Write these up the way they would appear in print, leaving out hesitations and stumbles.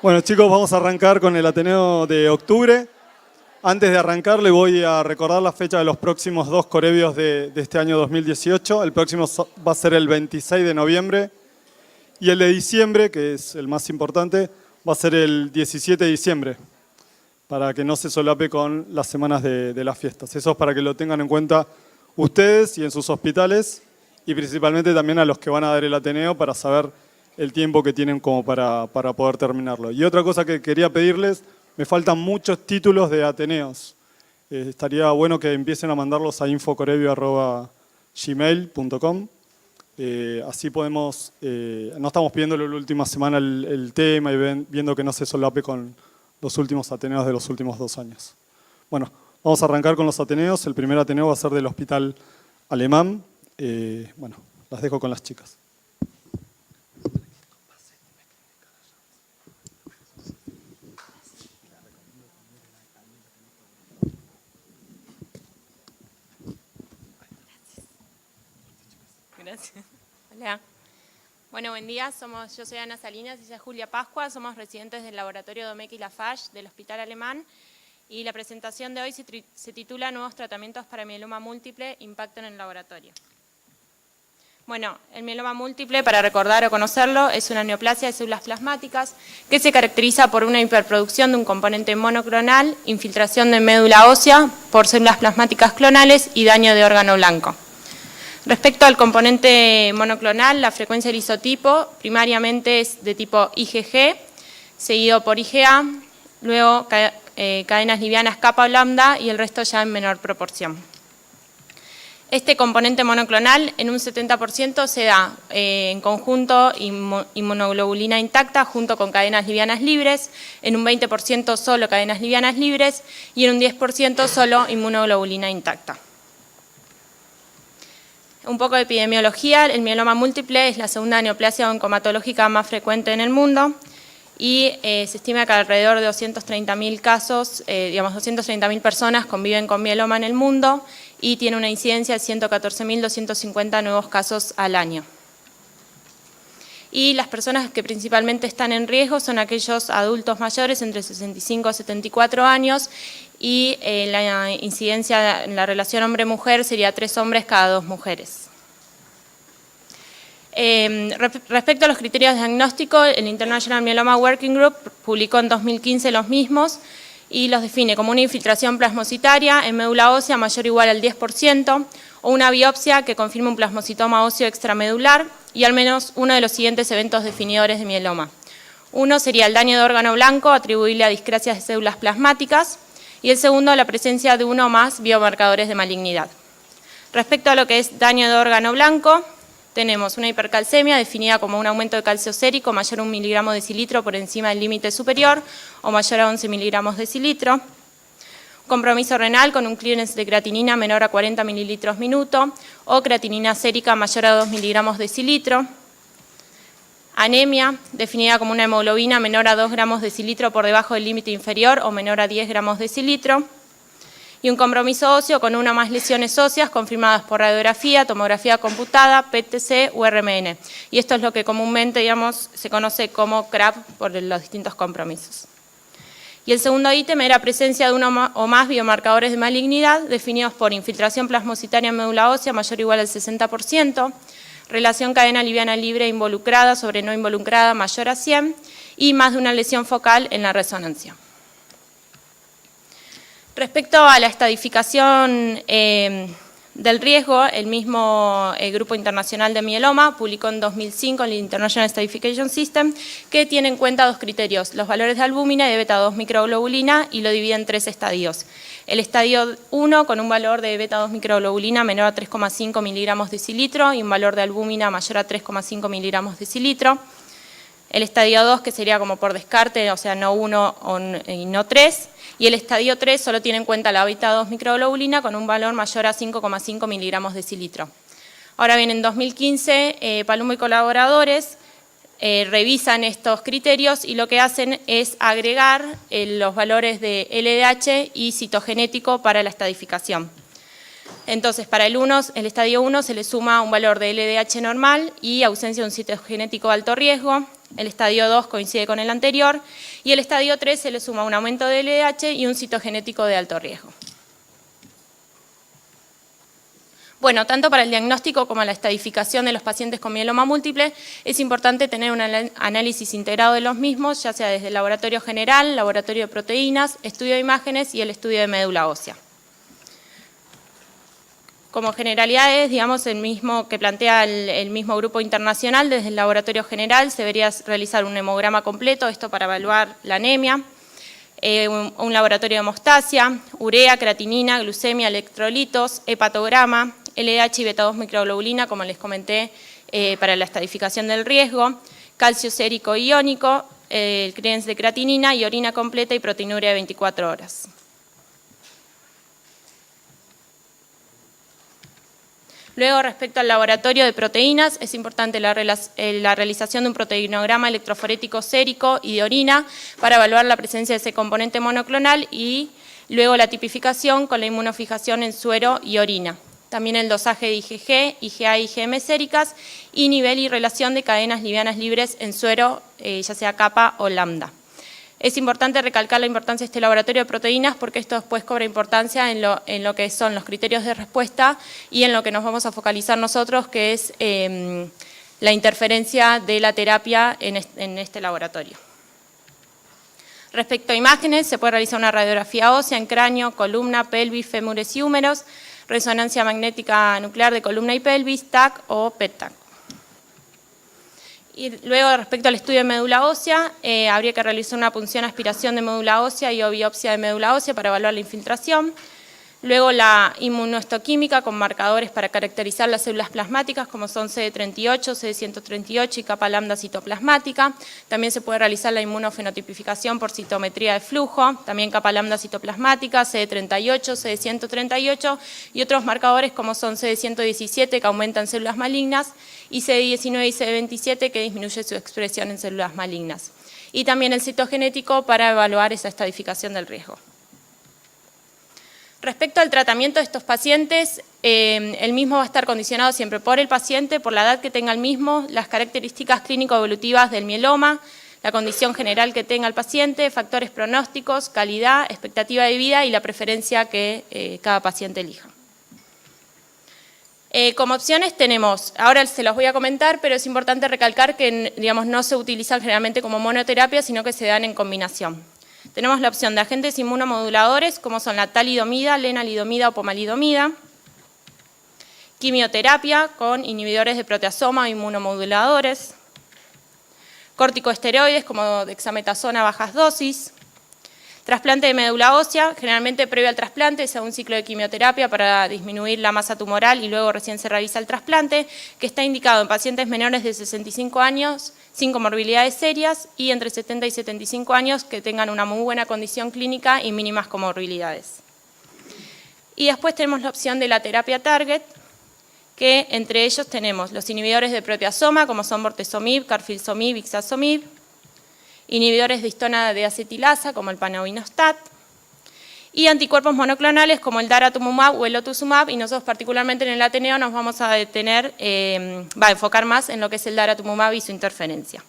Bueno, chicos, vamos a arrancar con el Ateneo de octubre. Antes de arrancar, le voy a recordar la fecha de los próximos dos corebios de este año 2018. El próximo va a ser el 26 de noviembre y el de diciembre, que es el más importante, va a ser el 17 de diciembre, para que no se solape con las semanas de las fiestas. Eso es para que lo tengan en cuenta ustedes y en sus hospitales, y principalmente también a los que van a dar el Ateneo para saber el tiempo que tienen como para poder terminarlo. Y otra cosa que quería pedirles, me faltan muchos títulos de Ateneos. Estaría bueno que empiecen a mandarlos a infocorevio@gmail.com. Así podemos, no estamos pidiéndole la última semana el tema y viendo que no se solape con los últimos Ateneos de los últimos 2 años. Bueno, vamos a arrancar con los Ateneos. El primer Ateneo va a ser del Hospital Alemán. Bueno, las dejo con las chicas. Gracias. Hola. Bueno, buen día. Yo soy Ana Salinas y ella es Julia Pascua. Somos residentes del laboratorio Domecq y Lafarge del Hospital Alemán. Y la presentación de hoy se titula Nuevos tratamientos para mieloma múltiple, impacto en el laboratorio. Bueno, el mieloma múltiple, para recordar o conocerlo, es una neoplasia de células plasmáticas que se caracteriza por una hiperproducción de un componente monoclonal, infiltración de médula ósea por células plasmáticas clonales y daño de órgano blanco. Respecto al componente monoclonal, la frecuencia del isotipo primariamente es de tipo IgG, seguido por IgA, luego cadenas livianas kappa o lambda y el resto ya en menor proporción. Este componente monoclonal en un 70% se da en conjunto inmunoglobulina intacta junto con cadenas livianas libres, en un 20% solo cadenas livianas libres y en un 10% solo inmunoglobulina intacta. Un poco de epidemiología, el mieloma múltiple es la segunda neoplasia oncomatológica más frecuente en el mundo y se estima que alrededor de 230.000 casos, 230.000 personas conviven con mieloma en el mundo y tiene una incidencia de 114.250 nuevos casos al año. Y las personas que principalmente están en riesgo son aquellos adultos mayores entre 65 y 74 años y la incidencia en la relación hombre-mujer sería 3 hombres cada 2 mujeres. Respecto a los criterios de diagnóstico, el International Myeloma Working Group publicó en 2015 los mismos y los define como una infiltración plasmocitaria en médula ósea mayor o igual al 10% o una biopsia que confirme un plasmocitoma óseo extramedular y al menos uno de los siguientes eventos definidores de mieloma. Uno sería el daño de órgano blanco atribuible a discrasias de células plasmáticas y el segundo la presencia de uno o más biomarcadores de malignidad. Respecto a lo que es daño de órgano blanco, tenemos una hipercalcemia definida como un aumento de calcio sérico mayor a 1 miligramo decilitro por encima del límite superior o mayor a 11 miligramos decilitro. Compromiso renal con un clearance de creatinina menor a 40 mililitros minuto o creatinina sérica mayor a 2 miligramos decilitro. Anemia, definida como una hemoglobina menor a 2 gramos decilitro por debajo del límite inferior o menor a 10 gramos decilitro. Y un compromiso óseo con una o más lesiones óseas confirmadas por radiografía, tomografía computada, PET-CT o RMN. Y esto es lo que comúnmente, se conoce como CRAB por los distintos compromisos. Y el segundo ítem era presencia de uno o más biomarcadores de malignidad definidos por infiltración plasmocitaria en médula ósea mayor o igual al 60%, relación cadena liviana libre involucrada sobre no involucrada mayor a 100 y más de una lesión focal en la resonancia. Respecto a la estadificación del riesgo, el mismo Grupo Internacional de Mieloma publicó en 2005 el International Stratification System que tiene en cuenta 2 criterios, los valores de albúmina y de beta-2 microglobulina y lo divide en 3 estadios. El estadio 1 con un valor de beta-2 microglobulina menor a 3,5 miligramos decilitro y un valor de albúmina mayor a 3,5 miligramos decilitro. El estadio 2 que sería como por descarte, o sea no 1 y no 3. Y el estadio 3 solo tiene en cuenta la beta-2 microglobulina con un valor mayor a 5,5 miligramos decilitro. Ahora bien, en 2015, Palumbo y colaboradores revisan estos criterios y lo que hacen es agregar los valores de LDH y citogenético para la estadificación. Entonces, para el estadio 1 se le suma un valor de LDH normal y ausencia de un citogenético de alto riesgo. El estadio 2 coincide con el anterior y el estadio 3 se le suma un aumento del LDH y un citogenético de alto riesgo. Bueno, tanto para el diagnóstico como la estadificación de los pacientes con mieloma múltiple es importante tener un análisis integrado de los mismos, ya sea desde el laboratorio general, laboratorio de proteínas, estudio de imágenes y el estudio de médula ósea. Como generalidades, digamos, el mismo que plantea el mismo grupo internacional, desde el laboratorio general se debería realizar un hemograma completo, esto para evaluar la anemia, un laboratorio de hemostasia, urea, creatinina, glucemia, electrolitos, hepatograma, LDH y beta-2 microglobulina, como les comenté, para la estadificación del riesgo, calcio sérico iónico, el clearance de creatinina y orina completa y proteinuria de 24 horas. Luego, respecto al laboratorio de proteínas, es importante la realización de un proteinograma electroforético sérico y de orina para evaluar la presencia de ese componente monoclonal y luego la tipificación con la inmunofijación en suero y orina. También el dosaje de IgG, IgA y IgM séricas y nivel y relación de cadenas livianas libres en suero, ya sea kappa o lambda. Es importante recalcar la importancia de este laboratorio de proteínas porque esto después cobra importancia en lo que son los criterios de respuesta y en lo que nos vamos a focalizar nosotros, que es la interferencia de la terapia en este laboratorio. Respecto a imágenes, se puede realizar una radiografía ósea en cráneo, columna, pelvis, fémures y húmeros, resonancia magnética nuclear de columna y pelvis, TAC o PET-TAC. Y luego, respecto al estudio de médula ósea, habría que realizar una punción aspiración de médula ósea y o biopsia de médula ósea para evaluar la infiltración. Luego la inmunohistoquímica con marcadores para caracterizar las células plasmáticas como son CD38, CD138 y kappa lambda citoplasmática. También se puede realizar la inmunofenotipificación por citometría de flujo, también kappa lambda citoplasmática, CD38, CD138 y otros marcadores como son CD117 que aumentan células malignas y CD19 y CD27 que disminuye su expresión en células malignas. Y también el citogenético para evaluar esa estadificación del riesgo. Respecto al tratamiento de estos pacientes, el mismo va a estar condicionado siempre por el paciente, por la edad que tenga el mismo, las características clínico-evolutivas del mieloma, la condición general que tenga el paciente, factores pronósticos, calidad, expectativa de vida y la preferencia que cada paciente elija. Como opciones tenemos, ahora se los voy a comentar, pero es importante recalcar que digamos, no se utilizan generalmente como monoterapia, sino que se dan en combinación. Tenemos la opción de agentes inmunomoduladores, como son la talidomida, lenalidomida o pomalidomida. Quimioterapia con inhibidores de proteasoma o inmunomoduladores. Corticosteroides como dexametasona a bajas dosis. Trasplante de médula ósea, generalmente previo al trasplante se da un ciclo de quimioterapia para disminuir la masa tumoral y luego recién se realiza el trasplante, que está indicado en pacientes menores de 65 años, sin comorbilidades serias y entre 70 y 75 años que tengan una muy buena condición clínica y mínimas comorbilidades. Y después tenemos la opción de la terapia target, que entre ellos tenemos los inhibidores de proteasoma, como son bortezomib, carfilzomib, ixazomib, inhibidores de histona de acetilasa, como el panovinostat, y anticuerpos monoclonales como el daratumumab o el otusumab, y nosotros particularmente en el Ateneo nos vamos a detener, a enfocar más en lo que es el daratumumab y su interferencia.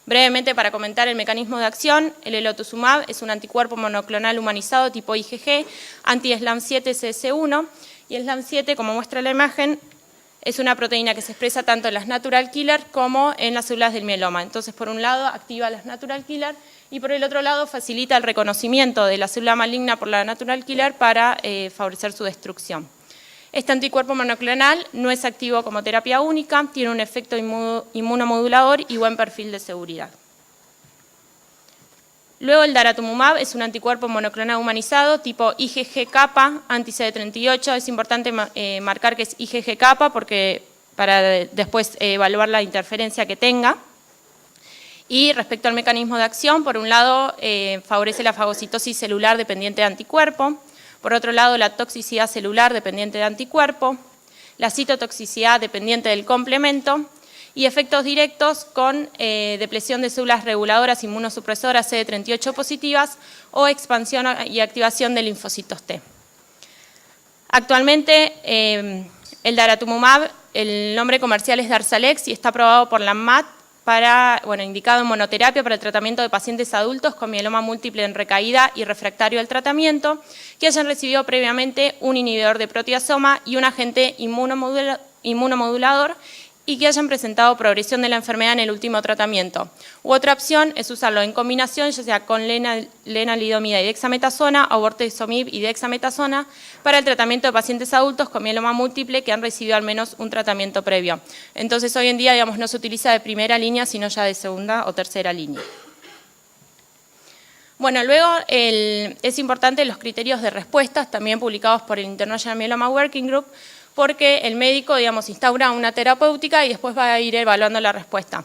Brevemente, para comentar el mecanismo de acción, el elotuzumab es un anticuerpo monoclonal humanizado tipo IgG, anti-SLAM7-CS1, y el SLAM7, como muestra la imagen, es una proteína que se expresa tanto en las natural killer como en las células del mieloma. Entonces, por un lado, activa las natural killer y por el otro lado, facilita el reconocimiento de la célula maligna por la natural killer para favorecer su destrucción. Este anticuerpo monoclonal no es activo como terapia única, tiene un efecto inmunomodulador y buen perfil de seguridad. Luego el daratumumab es un anticuerpo monoclonal humanizado tipo IgG-kappa, anti-CD38. Es importante marcar que es IgG-kappa porque para después evaluar la interferencia que tenga. Y respecto al mecanismo de acción, por un lado favorece la fagocitosis celular dependiente de anticuerpo, por otro lado la toxicidad celular dependiente de anticuerpo, la citotoxicidad dependiente del complemento, y efectos directos con depresión de células reguladoras inmunosupresoras CD38 positivas o expansión y activación de linfocitos T. Actualmente el daratumumab, el nombre comercial es Darzalex y está aprobado por la ANMAT indicado en monoterapia para el tratamiento de pacientes adultos con mieloma múltiple en recaída y refractario al tratamiento, que hayan recibido previamente un inhibidor de proteasoma y un agente inmunomodulador y que hayan presentado progresión de la enfermedad en el último tratamiento. Otra opción es usarlo en combinación, ya sea con lenalidomida y dexametasona o bortezomib y dexametasona para el tratamiento de pacientes adultos con mieloma múltiple que han recibido al menos un tratamiento previo. Entonces, hoy en día, digamos, no se utiliza de primera línea, sino ya de segunda o tercera línea. Bueno, luego es importante los criterios de respuestas, también publicados por el International Myeloma Working Group, porque el médico, digamos, instaura una terapéutica y después va a ir evaluando la respuesta.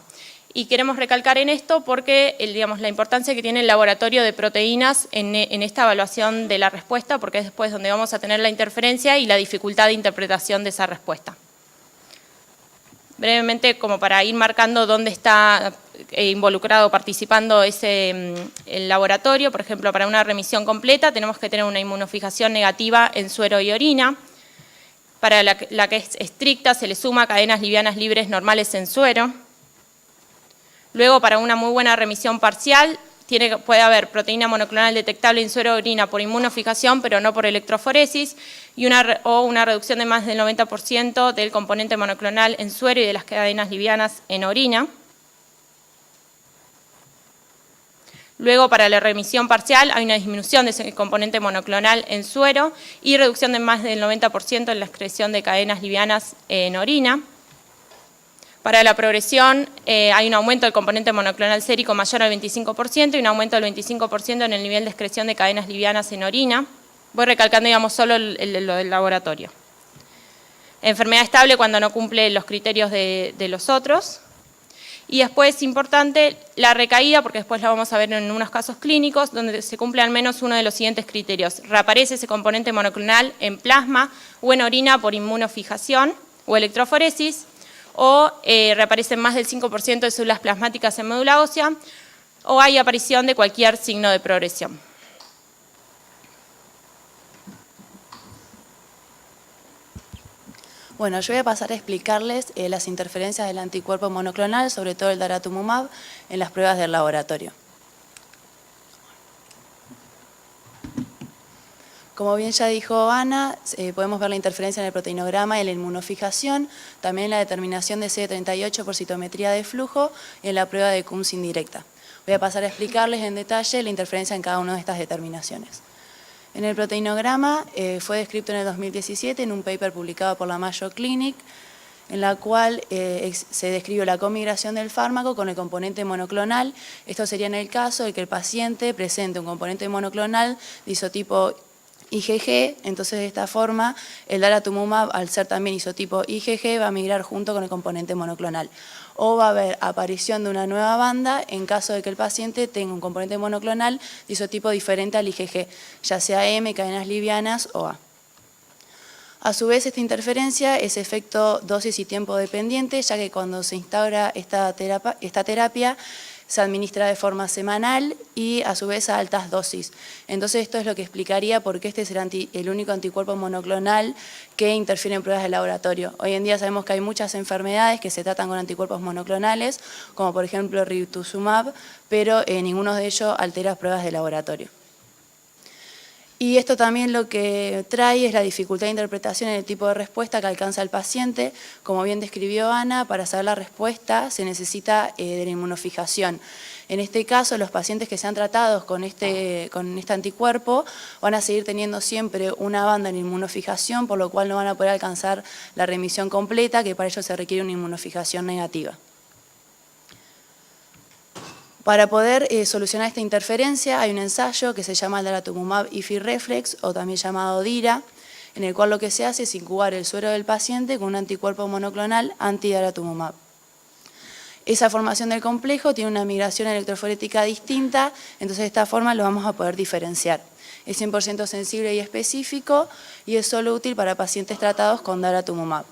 Y queremos recalcar en esto porque, digamos, la importancia que tiene el laboratorio de proteínas en esta evaluación de la respuesta, porque es después donde vamos a tener la interferencia y la dificultad de interpretación de esa respuesta. Brevemente, como para ir marcando dónde está involucrado, participando el laboratorio, por ejemplo, para una remisión completa tenemos que tener una inmunofijación negativa en suero y orina. Para la que es estricta se le suma cadenas livianas libres normales en suero. Luego, para una muy buena remisión parcial, puede haber proteína monoclonal detectable en suero y orina por inmunofijación, pero no por electroforesis, o una reducción de más del 90% del componente monoclonal en suero y de las cadenas livianas en orina. Luego, para la remisión parcial, hay una disminución de ese componente monoclonal en suero y reducción de más del 90% en la excreción de cadenas livianas en orina. Para la progresión, hay un aumento del componente monoclonal sérico mayor al 25% y un aumento del 25% en el nivel de excreción de cadenas livianas en orina. Voy recalcando, digamos, solo lo del laboratorio. Enfermedad estable cuando no cumple los criterios de los otros. Y después es importante la recaída, porque después la vamos a ver en unos casos clínicos, donde se cumple al menos uno de los siguientes criterios. Reaparece ese componente monoclonal en plasma o en orina por inmunofijación o electroforesis, o reaparecen más del 5% de células plasmáticas en médula ósea, o hay aparición de cualquier signo de progresión. Bueno, yo voy a pasar a explicarles las interferencias del anticuerpo monoclonal, sobre todo el daratumumab, en las pruebas del laboratorio. Como bien ya dijo Ana, podemos ver la interferencia en el proteinograma y en la inmunofijación, también en la determinación de CD38 por citometría de flujo y en la prueba de Coombs indirecta. Voy a pasar a explicarles en detalle la interferencia en cada una de estas determinaciones. En el proteinograma fue descrito en el 2017 en un paper publicado por la Mayo Clinic, en la cual se describió la comigración del fármaco con el componente monoclonal. Esto sería en el caso de que el paciente presente un componente monoclonal de isotipo IgG, entonces de esta forma el daratumumab, al ser también isotipo IgG, va a migrar junto con el componente monoclonal. O va a haber aparición de una nueva banda en caso de que el paciente tenga un componente monoclonal de isotipo diferente al IgG, ya sea M, cadenas livianas o A. A su vez, esta interferencia es efecto dosis y tiempo dependiente, ya que cuando se instaura esta terapia se administra de forma semanal y a su vez a altas dosis. Entonces esto es lo que explicaría por qué este es el único anticuerpo monoclonal que interfiere en pruebas de laboratorio. Hoy en día sabemos que hay muchas enfermedades que se tratan con anticuerpos monoclonales, como por ejemplo rituximab, pero ninguno de ellos altera pruebas de laboratorio. Y esto también lo que trae es la dificultad de interpretación en el tipo de respuesta que alcanza el paciente. Como bien describió Ana, para saber la respuesta se necesita de la inmunofijación. En este caso, los pacientes que sean tratados con este anticuerpo van a seguir teniendo siempre una banda en inmunofijación, por lo cual no van a poder alcanzar la remisión completa, que para ello se requiere una inmunofijación negativa. Para poder solucionar esta interferencia hay un ensayo que se llama el daratumumab IFI-REFLEX, o también llamado DIRA, en el cual lo que se hace es incubar el suero del paciente con un anticuerpo monoclonal anti-daratumumab. Esa formación del complejo tiene una migración electroforética distinta, entonces de esta forma lo vamos a poder diferenciar. Es 100% sensible y específico y es solo útil para pacientes tratados con daratumumab.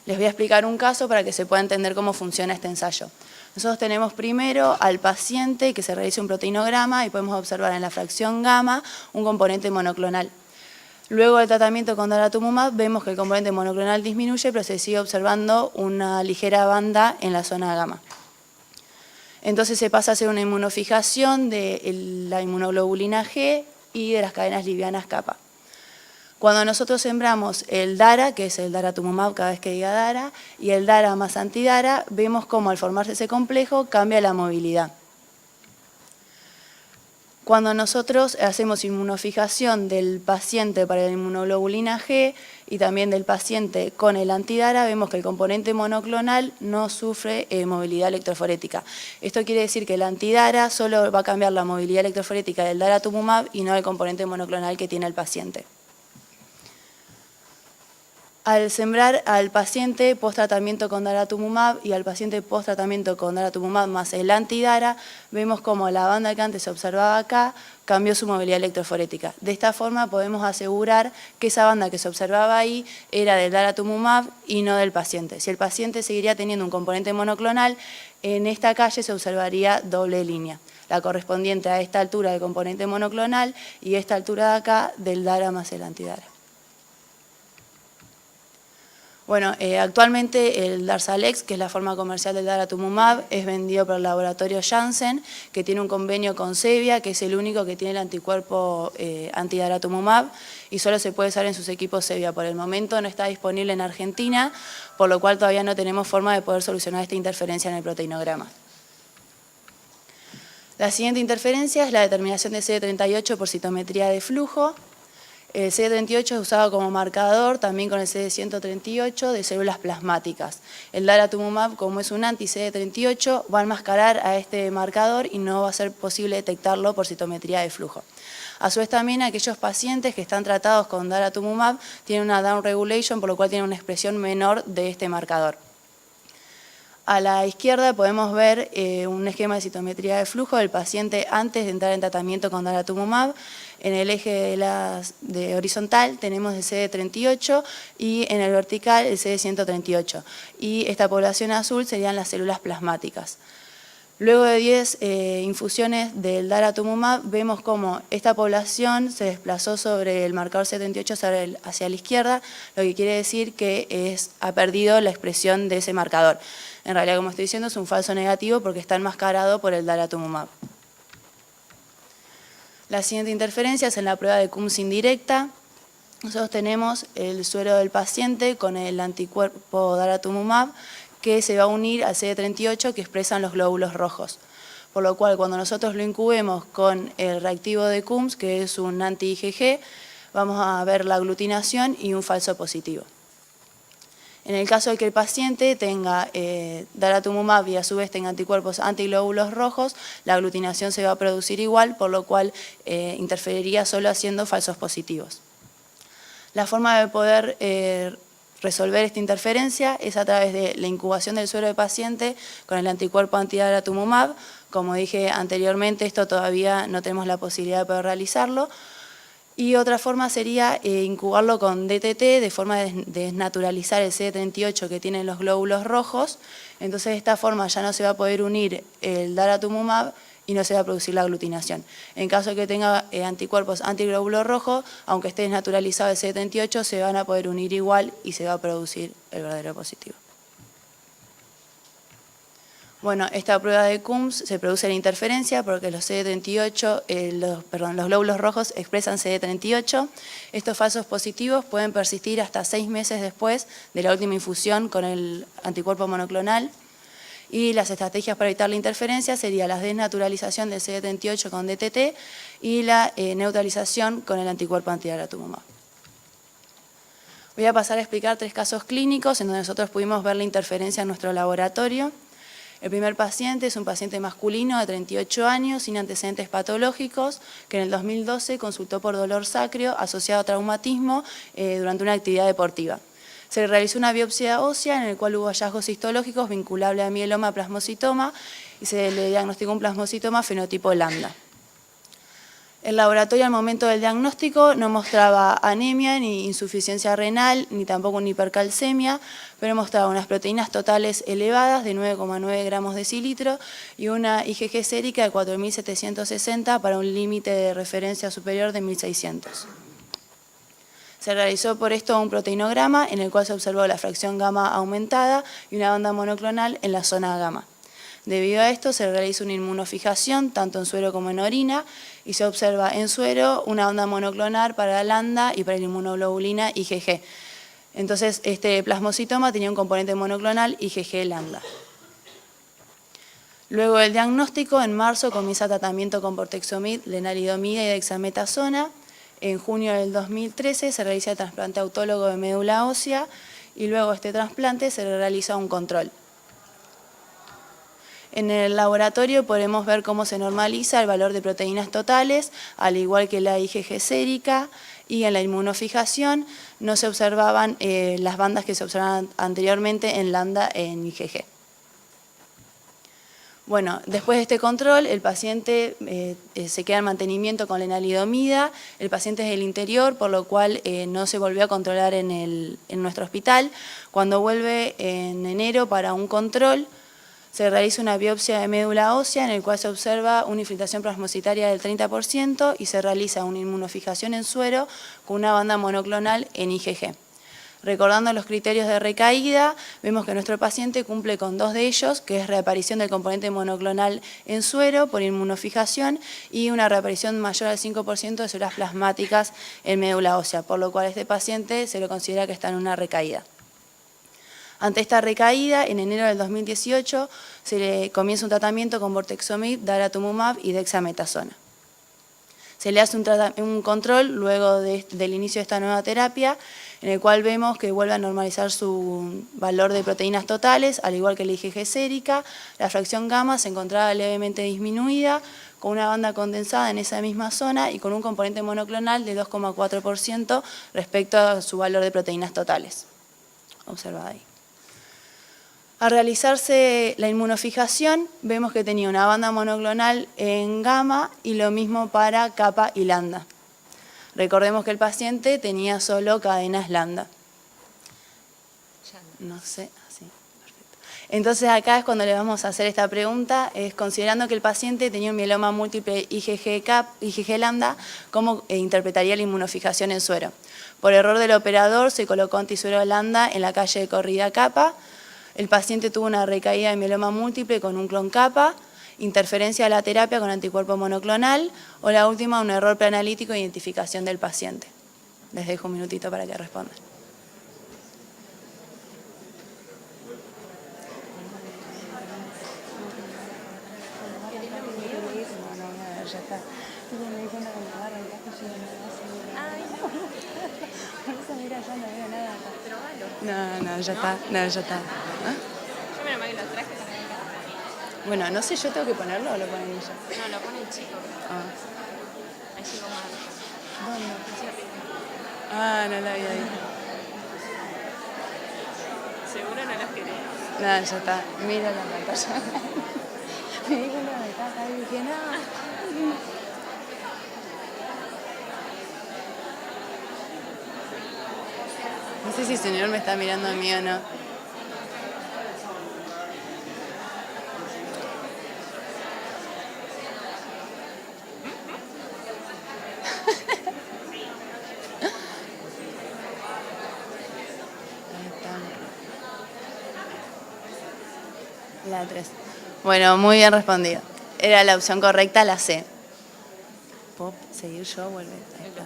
Les voy a explicar un caso para que se pueda entender cómo funciona este ensayo. Nosotros tenemos primero al paciente que se realiza un proteinograma y podemos observar en la fracción gamma un componente monoclonal. Luego del tratamiento con daratumumab vemos que el componente monoclonal disminuye, pero se sigue observando una ligera banda en la zona gamma. Entonces se pasa a hacer una inmunofijación de la inmunoglobulina G y de las cadenas livianas kappa. Cuando nosotros sembramos el DARA, que es el daratumumab cada vez que diga DARA, y el DARA más antidara, vemos cómo al formarse ese complejo cambia la movilidad. Cuando nosotros hacemos inmunofijación del paciente para la inmunoglobulina G y también del paciente con el antidara, vemos que el componente monoclonal no sufre movilidad electroforética. Esto quiere decir que el antidara solo va a cambiar la movilidad electroforética del daratumumab y no el componente monoclonal que tiene el paciente. Al sembrar al paciente post-tratamiento con daratumumab y al paciente post-tratamiento con daratumumab más el antidara, vemos como la banda que antes se observaba acá cambió su movilidad electroforética. De esta forma podemos asegurar que esa banda que se observaba ahí era del daratumumab y no del paciente. Si el paciente seguiría teniendo un componente monoclonal, en esta calle se observaría doble línea, la correspondiente a esta altura del componente monoclonal y esta altura de acá del dara más el antidara. Bueno, actualmente el Darzalex, que es la forma comercial del daratumumab, es vendido por el laboratorio Janssen, que tiene un convenio con Sevia, que es el único que tiene el anticuerpo antidaratumumab y solo se puede usar en sus equipos Sevia. Por el momento no está disponible en Argentina, por lo cual todavía no tenemos forma de poder solucionar esta interferencia en el proteinograma. La siguiente interferencia es la determinación de CD38 por citometría de flujo. El CD38 es usado como marcador también con el CD138 de células plasmáticas. El daratumumab, como es un anti-CD38, va a enmascarar a este marcador y no va a ser posible detectarlo por citometría de flujo. A su vez también aquellos pacientes que están tratados con daratumumab tienen una downregulation, por lo cual tienen una expresión menor de este marcador. A la izquierda podemos ver un esquema de citometría de flujo del paciente antes de entrar en tratamiento con daratumumab. En el eje de horizontal tenemos el CD38 y en el vertical el CD138. Y esta población azul serían las células plasmáticas. Luego de 10 infusiones del daratumumab vemos cómo esta población se desplazó sobre el marcador CD38 hacia la izquierda, lo que quiere decir que ha perdido la expresión de ese marcador. En realidad, como estoy diciendo, es un falso negativo porque está enmascarado por el daratumumab. La siguiente interferencia es en la prueba de Coombs indirecta. Nosotros tenemos el suero del paciente con el anticuerpo daratumumab que se va a unir al CD38 que expresan los glóbulos rojos. Por lo cual, cuando nosotros lo incubemos con el reactivo de Coombs, que es un anti-IgG, vamos a ver la aglutinación y un falso positivo. En el caso de que el paciente tenga daratumumab y a su vez tenga anticuerpos antiglóbulos rojos, la aglutinación se va a producir igual, por lo cual interferiría solo haciendo falsos positivos. La forma de poder resolver esta interferencia es a través de la incubación del suero del paciente con el anticuerpo antidaratumumab. Como dije anteriormente, esto todavía no tenemos la posibilidad de poder realizarlo. Y otra forma sería incubarlo con DTT de forma de desnaturalizar el CD38 que tienen los glóbulos rojos. Entonces de esta forma ya no se va a poder unir el daratumumab y no se va a producir la aglutinación. En caso de que tenga anticuerpos antiglóbulos rojos, aunque esté desnaturalizado el CD38, se van a poder unir igual y se va a producir el verdadero positivo. Bueno, esta prueba de Coombs se produce la interferencia porque los CD38, los glóbulos rojos expresan CD38. Estos falsos positivos pueden persistir hasta 6 meses después de la última infusión con el anticuerpo monoclonal. Y las estrategias para evitar la interferencia serían la desnaturalización del CD38 con DTT y la neutralización con el anticuerpo antidaratumumab. Voy a pasar a explicar 3 casos clínicos en donde nosotros pudimos ver la interferencia en nuestro laboratorio. El primer paciente es un paciente masculino de 38 años, sin antecedentes patológicos, que en el 2012 consultó por dolor sacro asociado a traumatismo durante una actividad deportiva. Se le realizó una biopsia ósea en la cual hubo hallazgos histológicos vinculables a mieloma plasmocitoma y se le diagnosticó un plasmocitoma fenotipo lambda. El laboratorio al momento del diagnóstico no mostraba anemia, ni insuficiencia renal, ni tampoco una hipercalcemia, pero mostraba unas proteínas totales elevadas de 9,9 gramos decilitro y una IgG sérica de 4.760 para un límite de referencia superior de 1.600. Se realizó por esto un proteinograma en el cual se observó la fracción gamma aumentada y una banda monoclonal en la zona gamma. Debido a esto se realiza una inmunofijación tanto en suero como en orina y se observa en suero una banda monoclonal para la lambda y para la inmunoglobulina IgG. Entonces este plasmocitoma tenía un componente monoclonal IgG lambda. Luego del diagnóstico, en marzo comienza tratamiento con bortezomib, lenalidomida y dexametasona. En junio del 2013 se realiza el trasplante autólogo de médula ósea y luego de este trasplante se realiza un control. En el laboratorio podemos ver cómo se normaliza el valor de proteínas totales, al igual que la IgG sérica, y en la inmunofijación no se observaban las bandas que se observaban anteriormente en lambda en IgG. Bueno, después de este control, el paciente se queda en mantenimiento con lenalidomida, el paciente es del interior, por lo cual no se volvió a controlar en nuestro hospital. Cuando vuelve en enero para un control, se realiza una biopsia de médula ósea en el cual se observa una infiltración plasmocitaria del 30% y se realiza una inmunofijación en suero con una banda monoclonal en IgG. Recordando los criterios de recaída, vemos que nuestro paciente cumple con dos de ellos, que es reaparición del componente monoclonal en suero por inmunofijación y una reaparición mayor al 5% de células plasmáticas en médula ósea, por lo cual este paciente se lo considera que está en una recaída. Ante esta recaída, en enero del 2018 se le comienza un tratamiento con bortezomib, daratumumab y dexametasona. Se le hace un control luego del inicio de esta nueva terapia, en el cual vemos que vuelve a normalizar su valor de proteínas totales, al igual que la IgG sérica. La fracción gamma se encontraba levemente disminuida, con una banda condensada en esa misma zona y con un componente monoclonal de 2,4% respecto a su valor de proteínas totales. Observa ahí. Al realizarse la inmunofijación, vemos que tenía una banda monoclonal en gamma y lo mismo para kappa y lambda. Recordemos que el paciente tenía solo cadenas lambda. No sé, así, perfecto. Entonces acá es cuando le vamos a hacer esta pregunta, es considerando que el paciente tenía un mieloma múltiple IgG lambda, ¿cómo interpretaría la inmunofijación en suero? Por error del operador se colocó antisuero lambda en la calle de corrida kappa. El paciente tuvo una recaída de mieloma múltiple con un clon kappa, interferencia a la terapia con anticuerpo monoclonal o la última, un error preanalítico de identificación del paciente. Les dejo un minutito para que respondan. No, ya está. Yo me lo que los trajes. Bueno, no sé, ¿yo tengo que ponerlo o lo ponen ellos? No, lo pone el chico. Ahí llegó más. ¿Dónde? Hacia arriba. Ah, no la vi ahí. Seguro no los querés. No, ya está. Mira la pantalla. Me di cuenta de acá y dije, no. No sé si el señor me está mirando a mí o no. La 3. Bueno, muy bien respondido. Era la opción correcta, la C. ¿Puedo seguir yo? Vuelve. Ahí está.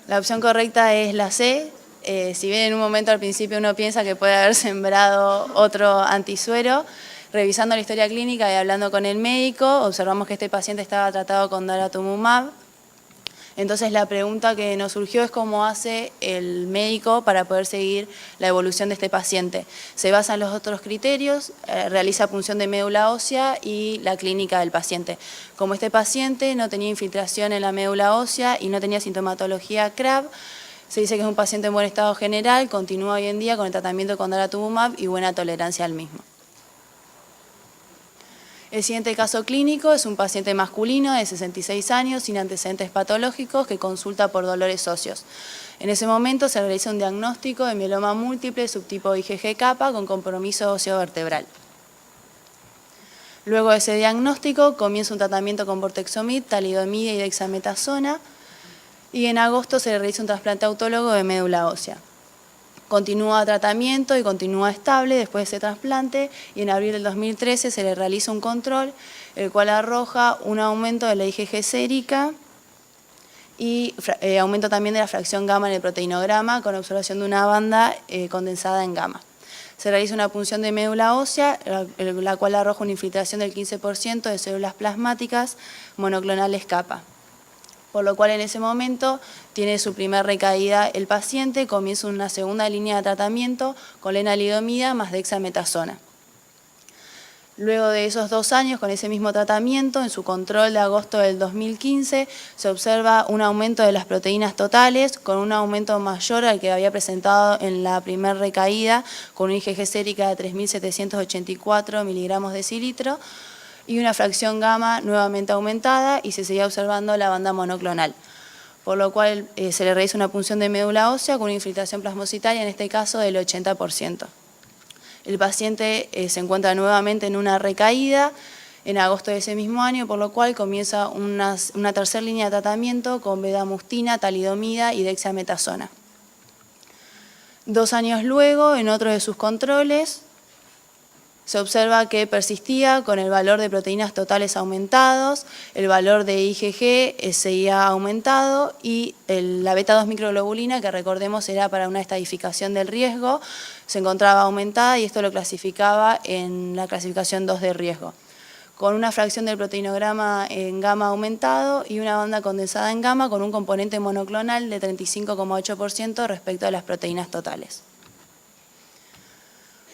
La opción correcta es la C. Si bien en un momento al principio uno piensa que puede haber sembrado otro antisuero, revisando la historia clínica y hablando con el médico, observamos que este paciente estaba tratado con daratumumab. Entonces la pregunta que nos surgió es cómo hace el médico para poder seguir la evolución de este paciente. Se basa en los otros criterios, realiza punción de médula ósea y la clínica del paciente. Como este paciente no tenía infiltración en la médula ósea y no tenía sintomatología CRAB, se dice que es un paciente en buen estado general, continúa hoy en día con el tratamiento con daratumumab y buena tolerancia al mismo. El siguiente caso clínico es un paciente masculino de 66 años sin antecedentes patológicos que consulta por dolores óseos. En ese momento se realiza un diagnóstico de mieloma múltiple subtipo IgG kappa con compromiso óseo vertebral. Luego de ese diagnóstico comienza un tratamiento con bortezomib, talidomida y dexametasona y en agosto se le realiza un trasplante autólogo de médula ósea. Continúa tratamiento y continúa estable después de ese trasplante, y en abril del 2013 se le realiza un control, el cual arroja un aumento de la IgG sérica y aumento también de la fracción gamma en el proteinograma con observación de una banda condensada en gamma. Se realiza una punción de médula ósea, la cual arroja una infiltración del 15% de células plasmáticas monoclonales kappa. Por lo cual en ese momento tiene su primer recaída el paciente, comienza una segunda línea de tratamiento con lenalidomida más dexametasona. Luego de esos 2 años con ese mismo tratamiento, en su control de agosto del 2015, se observa un aumento de las proteínas totales con un aumento mayor al que había presentado en la primera recaída, con una IgG sérica de 3.784 miligramos decilitro, y una fracción gamma nuevamente aumentada, y se seguía observando la banda monoclonal, por lo cual se le realiza una punción de médula ósea con una infiltración plasmocitaria, en este caso del 80%. El paciente se encuentra nuevamente en una recaída en agosto de ese mismo año, por lo cual comienza una tercera línea de tratamiento con bedamustina, talidomida y dexametasona. 2 años luego, en otro de sus controles, se observa que persistía con el valor de proteínas totales aumentados, el valor de IgG seguía aumentado y la beta-2 microglobulina, que recordemos era para una estadificación del riesgo, se encontraba aumentada, y esto lo clasificaba en la clasificación 2 de riesgo, con una fracción del proteinograma en gamma aumentado y una banda condensada en gamma con un componente monoclonal de 35,8% respecto a las proteínas totales.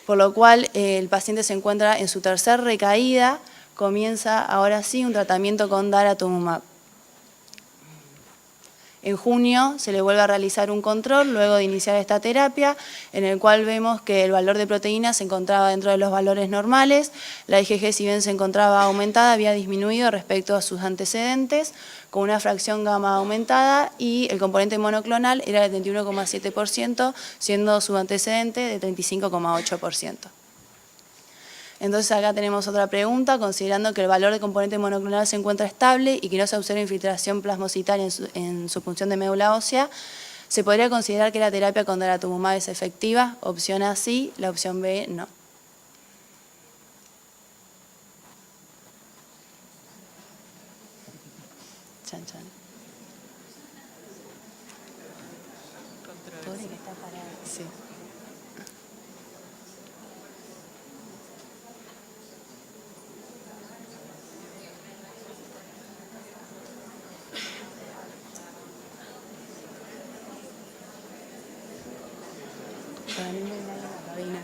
Por lo cual el paciente se encuentra en su tercera recaída, comienza ahora sí un tratamiento con daratumumab. En junio se le vuelve a realizar un control luego de iniciar esta terapia, en el cual vemos que el valor de proteínas se encontraba dentro de los valores normales, la IgG, si bien se encontraba aumentada, había disminuido respecto a sus antecedentes, con una fracción gamma aumentada, y el componente monoclonal era de 31,7%, siendo su antecedente de 35,8%. Entonces acá tenemos otra pregunta, considerando que el valor de componente monoclonal se encuentra estable y que no se observa infiltración plasmocitaria en su punción de médula ósea, ¿se podría considerar que la terapia con daratumumab es efectiva? Opción A sí, la opción B no. Chan, chan. Pobre que está parado. Sí. Para mí no hay nadie en la cabina.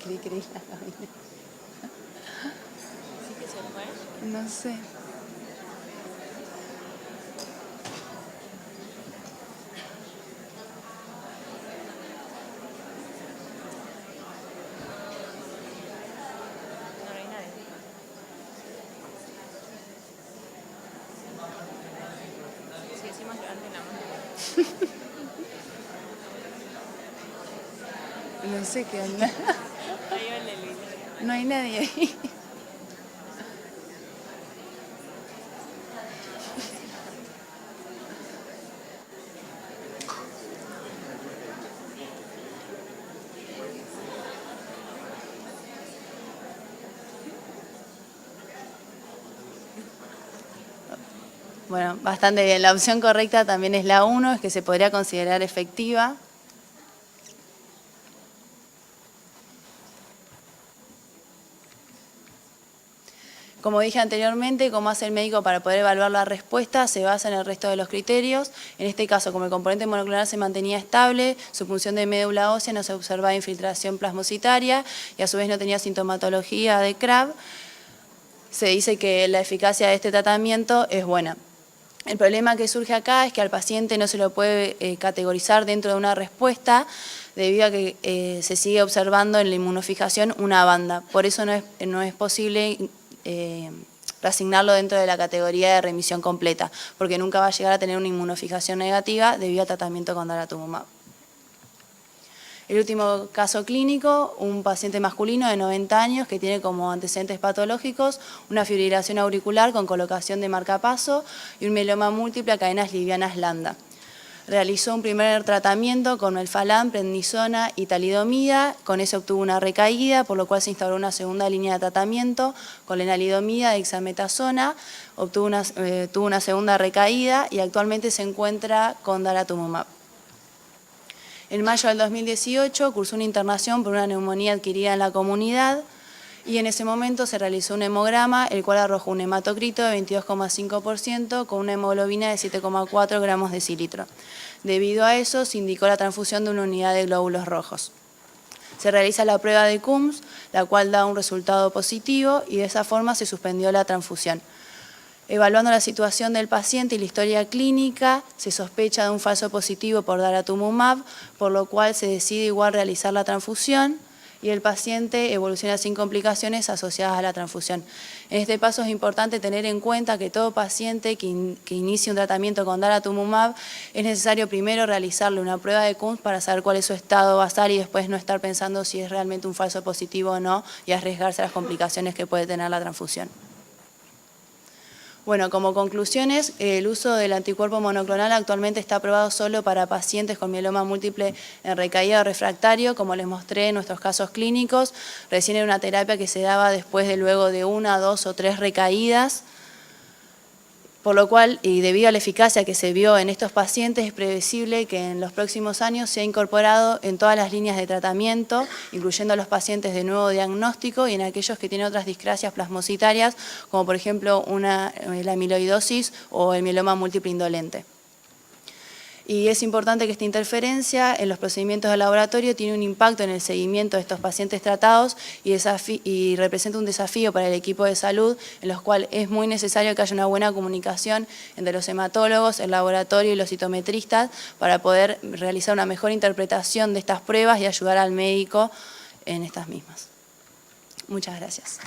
Creí la cabina. ¿Sí que se fue? No sé. No hay nadie. Si decimos levanten la mano. No sé qué onda. Ahí va el de Luis. No hay nadie ahí. Bueno, bastante bien. La opción correcta también es la 1, es que se podría considerar efectiva. Como dije anteriormente, cómo hace el médico para poder evaluar la respuesta se basa en el resto de los criterios. En este caso, como el componente monoclonal se mantenía estable, su punción de médula ósea no se observaba infiltración plasmocitaria y a su vez no tenía sintomatología de CRAB, se dice que la eficacia de este tratamiento es buena. El problema que surge acá es que al paciente no se lo puede categorizar dentro de una respuesta debido a que se sigue observando en la inmunofijación una banda. Por eso no es posible reasignarlo dentro de la categoría de remisión completa, porque nunca va a llegar a tener una inmunofijación negativa debido al tratamiento con daratumumab. El último caso clínico, un paciente masculino de 90 años que tiene como antecedentes patológicos una fibrilación auricular con colocación de marcapaso y un mieloma múltiple a cadenas livianas lambda. Realizó un primer tratamiento con melfalán, prednisona y talidomida, con eso obtuvo una recaída, por lo cual se instauró una segunda línea de tratamiento con lenalidomida, dexametasona, tuvo una segunda recaída y actualmente se encuentra con daratumumab. En mayo del 2018 cursó una internación por una neumonía adquirida en la comunidad y en ese momento se realizó un hemograma, el cual arrojó un hematocrito de 22,5% con una hemoglobina de 7,4 gramos decilitro. Debido a eso, se indicó la transfusión de una unidad de glóbulos rojos. Se realiza la prueba de Coombs, la cual da un resultado positivo y de esa forma se suspendió la transfusión. Evaluando la situación del paciente y la historia clínica, se sospecha de un falso positivo por daratumumab, por lo cual se decide igual realizar la transfusión y el paciente evoluciona sin complicaciones asociadas a la transfusión. En este paso es importante tener en cuenta que todo paciente que inicie un tratamiento con daratumumab es necesario primero realizarle una prueba de Coombs para saber cuál es su estado basal y después no estar pensando si es realmente un falso positivo o no y arriesgarse a las complicaciones que puede tener la transfusión. Bueno, como conclusiones, el uso del anticuerpo monoclonal actualmente está aprobado solo para pacientes con mieloma múltiple en recaída o refractario, como les mostré en nuestros casos clínicos. Recién era una terapia que se daba después de luego de 1, 2 o 3 recaídas, por lo cual, y debido a la eficacia que se vio en estos pacientes, es previsible que en los próximos años sea incorporado en todas las líneas de tratamiento, incluyendo a los pacientes de nuevo diagnóstico y en aquellos que tienen otras discrasias plasmocitarias, como por ejemplo la amiloidosis o el mieloma múltiple indolente. Y es importante que esta interferencia en los procedimientos de laboratorio tiene un impacto en el seguimiento de estos pacientes tratados y representa un desafío para el equipo de salud, en los cuales es muy necesario que haya una buena comunicación entre los hematólogos, el laboratorio y los citometristas para poder realizar una mejor interpretación de estas pruebas y ayudar al médico en estas mismas. Muchas gracias.